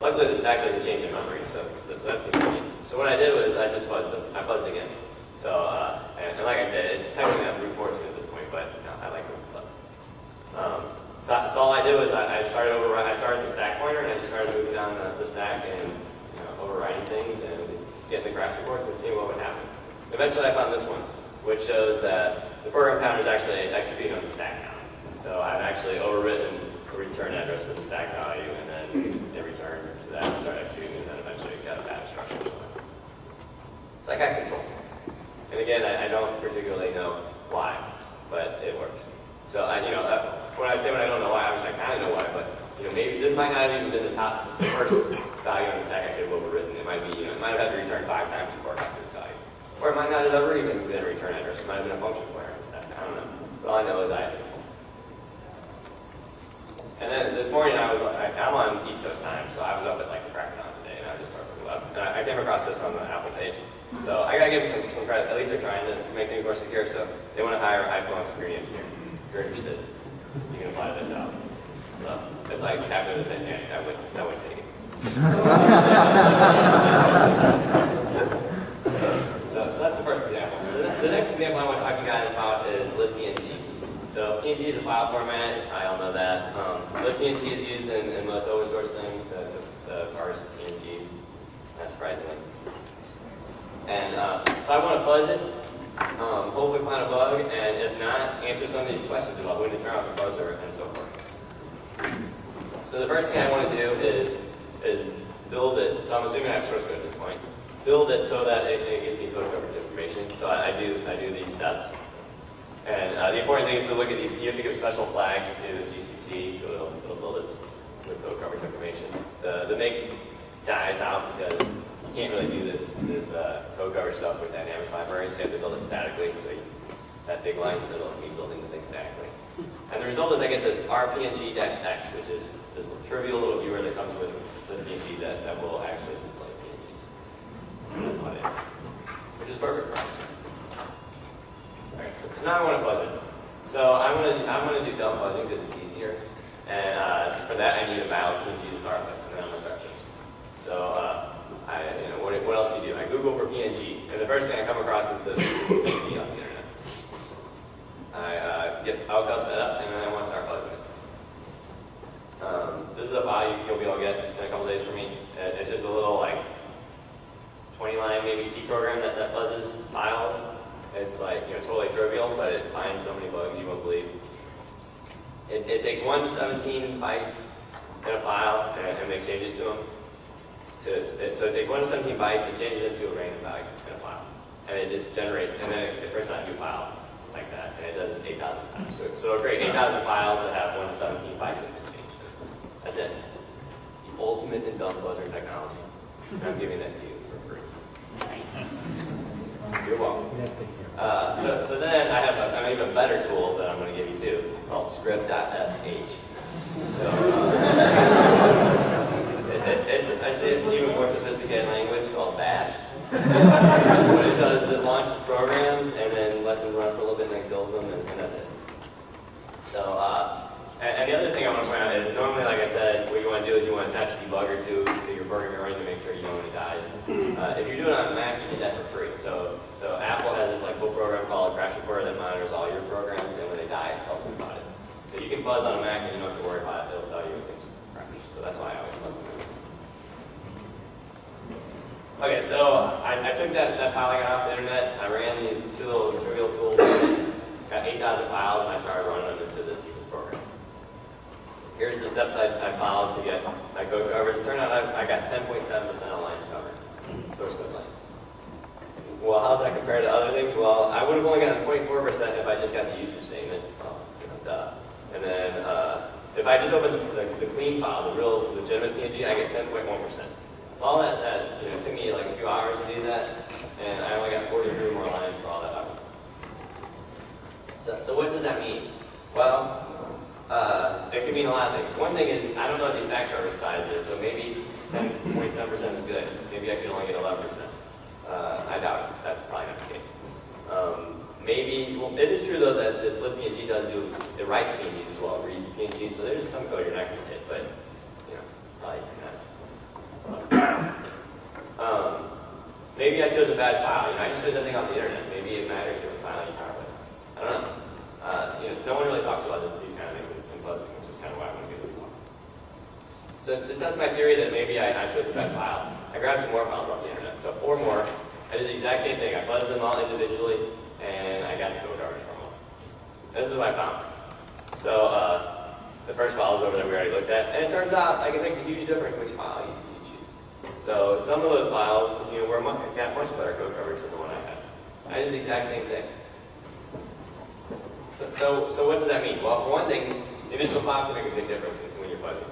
Luckily, the stack doesn't change in memory, so that's convenient. So what I did was I just fuzzed it. I fuzzed again. So, and like I said, it's technically not brute forcing at this point, but I like it fuzz. So all I did was I started the stack pointer, and I just started moving down the stack and overriding things and getting the crash reports and seeing what would happen. Eventually, I found this one, which shows that the program counter is actually executing on the stack now. So I've actually overwritten a return address for the stack value, and then it returned to that and started executing, and then eventually got a bad instruction. So I got control. And again, I don't particularly know why, but it works. So when I say when I don't know why, obviously I kind of know why, but maybe this might not have even been the first value on the stack I could have overwritten. It might be, it might have had to return 5 times before it got to this value. Or it might not have ever even been a return address. It might have been a function pointer on the stack. I don't know. But all I know is I have control. And then this morning I'm on East Coast time, so I was up at like the crack of dawn today, and I just started looking up. And I came across this on the Apple page. So I gotta give them some credit. At least they're trying to make things more secure. So they want to hire a high-flown security engineer. If you're interested, you can apply to that job. So it's like Captain of the Titanic. I would take it. So that's the first example. The next example I want to talk to you guys about is libpng. So PNG is a file format. I all know that. libpng is used in most open source things to parse PNGs. Not surprisingly. And so I want to fuzz it, hopefully find a bug, and if not, answer some of these questions about when to turn off the fuzzer and so forth. So the first thing I want to do is build it. So I'm assuming I have source code at this point. Build it so that it gives me code coverage information. So I do these steps. And the important thing is to look at these. You have to give special flags to GCC, so it'll build it with code coverage information. The make dies out because you can't really do this code coverage stuff with dynamic libraries. So you have to build it statically. So that big line in the middle of me building the thing statically. And the result is I get this rpng-x, which is this trivial little viewer that comes with libpng that will actually display PNGs. And that's what it is, which is perfect for us. Alright, so now I want to fuzz it. So I'm gonna do dumb fuzzing because it's easier. And for that I need a valid PNG to start with, and then I'm gonna start changing. So what else do you do? I Google for PNG, and the first thing I come across is this PNG on the internet. I get FileCup set up, and then I want to start fuzzing it. This is a file you'll be able to get in a couple days from me. It's just a little like 20-line maybe C program that fuzzes files. It's like totally trivial, but it finds so many bugs you won't believe. It takes 1 to 17 bytes in a file and makes changes to them. So it takes 1 to 17 bytes and changes it to a random value in a file, and it just generates, and then it prints out a new file like that, and it does this 8,000 times. So it'll create 8,000 files that have 1 to 17 bytes that have been changed. That's it. The ultimate in dumb fuzzer technology. And I'm giving that to you for free. Nice. You're welcome. So then I have an even better tool that I'm going to give you too, called script.sh. So it's an even more sophisticated language called bash. What it does is it launches programs and then lets them run for a little bit and then kills them, and that's it. So, and the other thing I want to point out is normally, like I said, what you want to do is you want to attach a debugger to your program you're running to make sure you know when it dies. If you do it on a Mac, you get that for free. So Apple has this cool program called Crash Reporter that monitors all your programs, and when they die, it tells you about it. So you can fuzz on a Mac and you don't have to worry about it. It'll tell you when things crash. So that's why I always fuzz on Mac. Okay, so I took that file I got off the internet, I ran these two little trivial tools, got 8,000 files, and I started running them into this program. Here's the steps I followed to get my code coverage. It turned out I got 10.7% of lines covered, source code lines. Well, how's that compared to other things? Well, I would have only gotten 0.4% if I just got the usage statement. Duh. And then if I just opened the clean file, the real legitimate PNG, I get 10.1%. So all that took me like a few hours to do that, and I only got 43 more lines for all that effort. So what does that mean? Well, it could mean a lot of things. One thing is, I don't know what the exact service size is, so maybe 10.7% is good. Maybe I could only get 11%. I doubt it. That's probably not the case. Maybe, well, it is true though that this libpng does do, it writes PNGs as well, read PNGs, so there's some code you're not going to hit, but, probably not. maybe I chose a bad file. I just chose that thing off the internet. Maybe it matters what file you start with. I don't know. No one really talks about these kind of things in fuzzing, which is kind of why I want to do this talk. So to test my theory that maybe I chose a bad file, I grabbed some more files off the internet. So 4 more. I did the exact same thing. I fuzzed them all individually, and I got the code coverage from them. This is what I found. So the first file is over there we already looked at, and it turns out it makes a huge difference which file you choose. So some of those files, got much better code coverage than the one I had. I did the exact same thing. So what does that mean? Well, for one thing, the initial file can make a big difference when you're fuzzing.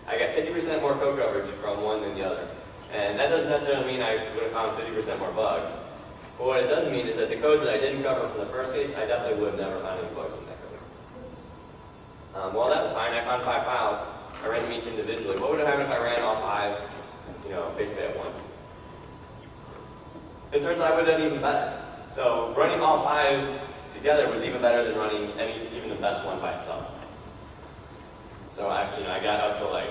I got 50% more code coverage from one than the other. And that doesn't necessarily mean I would have found 50% more bugs. But what it does mean is that the code that I didn't cover from the first case, I definitely would have never found any bugs in that code. Well, that was fine. I found 5 files. I ran them each individually. What would have happened if I ran all 5, basically at once? It turns out I would have done even better. So running all 5 together was even better than running even the best one by itself. So I got up to like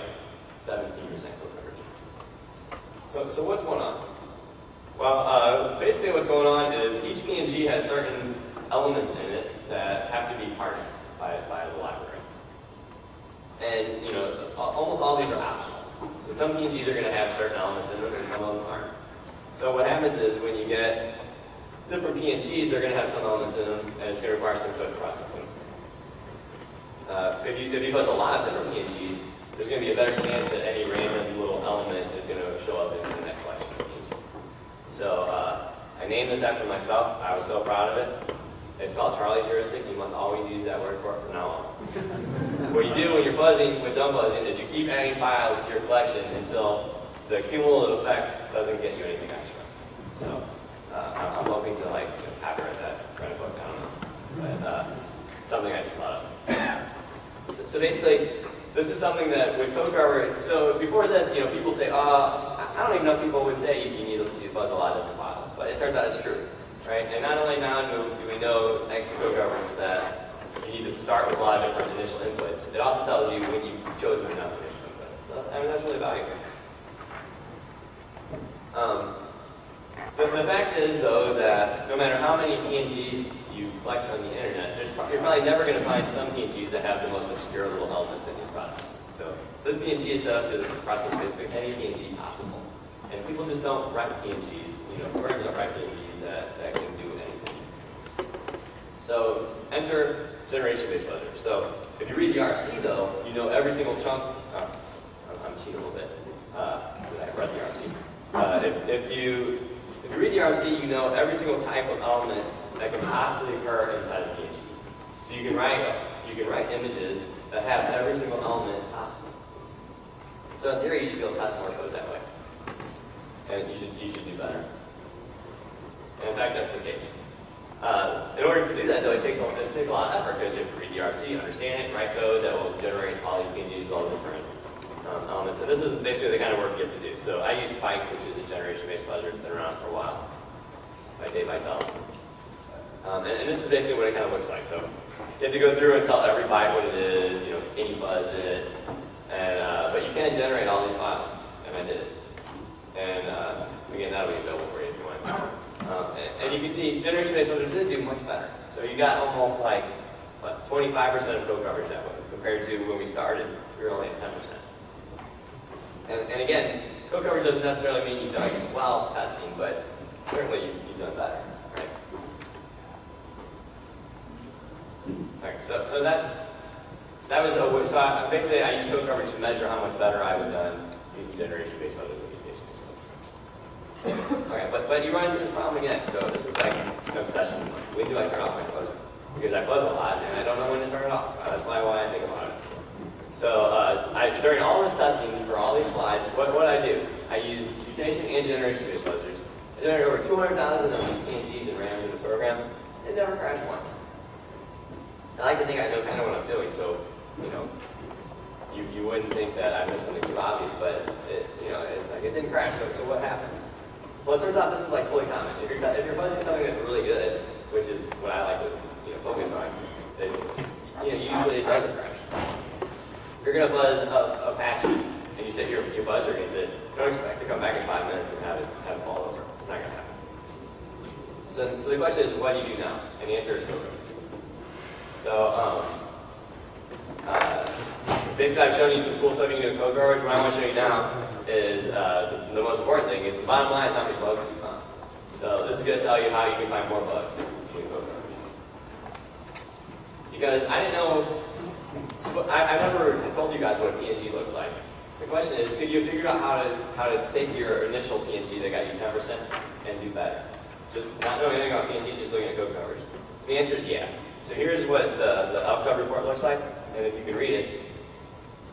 17% code coverage. So what's going on? Well, basically what's going on is each PNG has certain elements in it that have to be parsed by the library. And almost all these are optional. So some PNGs are going to have certain elements in them, and some of them aren't. So what happens is when you get different PNGs, they're going to have some elements in them, and it's going to require some code processing. If you put a lot of different PNGs, there's going to be a better chance that any random little element is going to show up in that collection of PNGs. So I named this after myself. I was so proud of it. It's called Charlie's heuristic. You must always use that word for it from now on. What you do when you're fuzzing with dumb fuzzing is you keep adding files to your collection until the cumulative effect doesn't get you anything extra. So I'm hoping to copyright that, write a book, I don't know. But something I just thought of. So basically, this is something that with code coverage, so before this, people say, I don't even know if people would say you need to fuzz a lot of different files, but it turns out it's true, right? And not only now do we know, thanks to code coverage, that you need to start with a lot of different initial inputs, it also tells you when you've chosen enough initial inputs. So, that's really valuable. The fact is, though, that no matter how many PNGs you collect on the internet, you're probably never going to find some PNGs that have the most obscure little elements that you process. So the PNG is set up to process basically any PNG possible. And people just don't write PNGs, programs don't write PNGs that can do anything. So enter generation-based fuzzers. So if you read the RC, though, you know every single chunk. I'm cheating a little bit. I read the RC. If you read the RC, you know every single type of element that can possibly occur inside of PNG. So you can write images that have every single element possible. So in theory, you should be able to test more code that way, and you should do better. And in fact, that's the case. In order to do that, though, it takes a lot of effort because you have to read the RC, understand it, write code that will generate all these PNGs with all the different elements. And this is basically the kind of work you have to do. So I use Spike, which is a generation-based fuzzer. It's been around for a while, by Dave Vitale. And this is basically what it kind of looks like. So you have to go through and tell every byte what it is, can you fuzz it, and but you can generate all these files, and I did it. And again, that'll be available for you if you want. And you can see generation-based fuzzers did do much better. So you got almost 25% of code coverage that way, compared to when we started, we were only at 10%. And again, code coverage doesn't necessarily mean you've done well testing, but certainly you've done better, right? Okay, so basically I use code coverage to measure how much better I would have done using generation-based fuzzers than mutation-based fuzzers. Okay, but you run into this problem again. So this is like an obsession. When do I turn off my fuzzer? Because I fuzz a lot and I don't know when to turn it off. That's why I think about it. So during all this testing for all these slides, what I do? I use mutation and generation-based fuzzers. I generated over 200,000 of these PNGs and ran them in the program. It never crashed once. I like to think I know kind of what I'm doing, so you wouldn't think that I missed something too obvious, but it's like it didn't crash. So what happens? Well, it turns out this is fully common. If you're fuzzing something that's really good, which is what I like to focus on, it's usually it doesn't crash. You're going to fuzz Apache, and you set your buzzer against it. Don't expect to come back in 5 minutes and have it fall over. It's not going to happen. So the question is, what do you do now? And the answer is code coverage. So basically, I've shown you some cool stuff you can do in code coverage. What I want to show you now is the most important thing. Is the bottom line is how many bugs you found. So this is going to tell you how you can find more bugs in code coverage. Because I didn't know, I never told you guys what a PNG looks like. The question is, could you have figured out how to take your initial PNG that got you 10% and do better? Just not knowing anything about PNG, just looking at code coverage. The answer is yeah. So here's what the outcome report looks like, and if you can read it,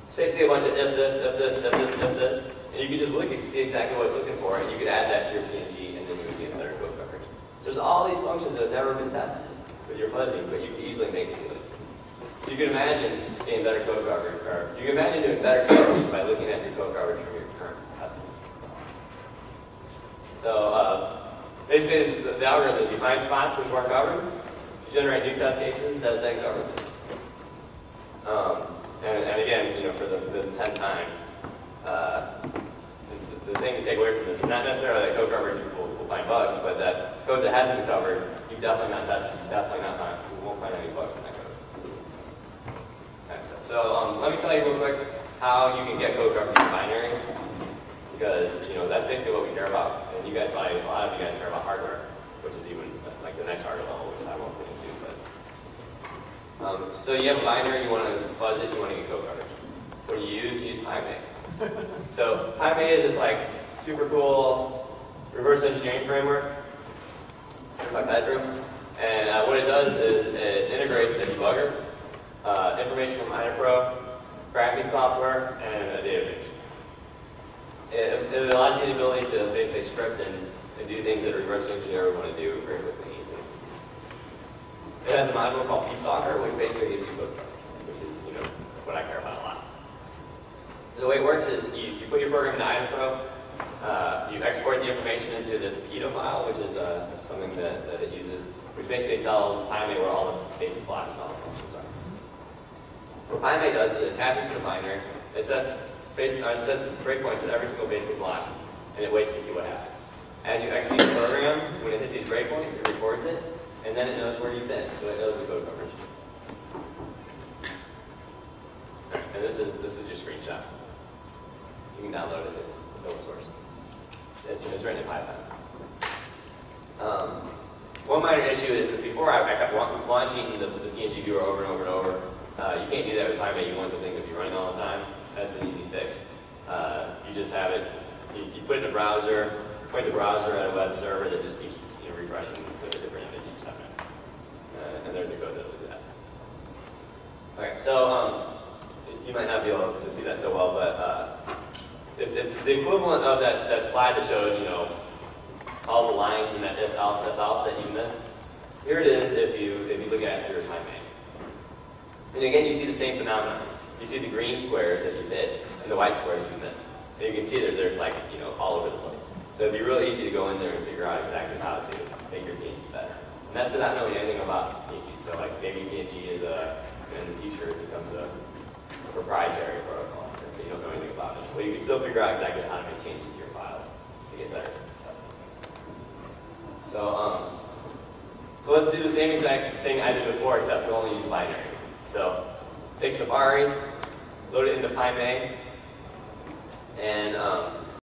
it's basically a bunch of if this, if this, if this, if this, and you can just look and see exactly what it's looking for, and you could add that to your PNG, and then you would get better code coverage. So there's all these functions that have never been tested with your fuzzing, but you can easily make it good. So you can imagine getting better code coverage, or you can imagine doing better testing by looking at your code coverage from your current testing. So basically, the algorithm is you find spots which weren't covered, you generate new test cases that then cover this. And again, you know, for the 10th time, the thing to take away from this is not necessarily that code coverage will find bugs, but that code that hasn't been covered, you've definitely not tested, you've definitely not found, you won't find any bugs in that code. Okay, so let me tell you real quick how you can get code coverage in binaries, because you know that's basically what we care about, and you guys probably, a lot of you guys care about hardware, which is even like the next harder level, which I won't get into. But so you have a binary, you want to fuzz it, you want to get code coverage. What do you use? You use PyMay. So PyMay is this like super cool reverse engineering framework in my bedroom, and what it does is it integrates a debugger, information from InterPro, cracking software, and a database. It allows you the ability to basically script and do things that a reverse engineer would want to do very quickly and easily. It has a module called pstalker, which basically gives you code coverage, which is, you know, what I care about a lot. So the way it works is you put your program into InterPro, you export the information into this PIDO file, which is something that it uses, which basically tells PyMay where all the basic blocks and all the functions are. What PyMay does is it attaches to the binary, it sets breakpoints at every single basic block, and it waits to see what happens. As you execute the program, when it hits these breakpoints, it records it, and then it knows where you've been, so it knows the code coverage. Right, and this is your screenshot. You can download it. It's open source. It's written in Python. One minor issue is that before I kept launching the PNG viewer over and over and over. You can't do that with PyMay. You want the thing to be running all the time. That's an easy fix. You just have it. You put it in a browser. Point the browser at a web server that just keeps refreshing to a different image each time. And there's the code that will do that. Okay, so you might not be able to see that so well, but it's the equivalent of that slide that showed, you know, all the lines in that if else that you missed. Here it is if you look at your PyMay. And again, you see the same phenomenon. You see the green squares that you hit and the white squares you missed. And you can see they're like, you know, all over the place. So it'd be really easy to go in there and figure out exactly how to make your PNG better. And that's without knowing anything about PNG. So like maybe PNG is in the future it becomes a proprietary protocol, and so you don't know anything about it. But you can still figure out exactly how to make changes to your files to get better testing. So let's do the same exact thing I did before, except we'll only use binary. So take Safari, load it into PyMay, and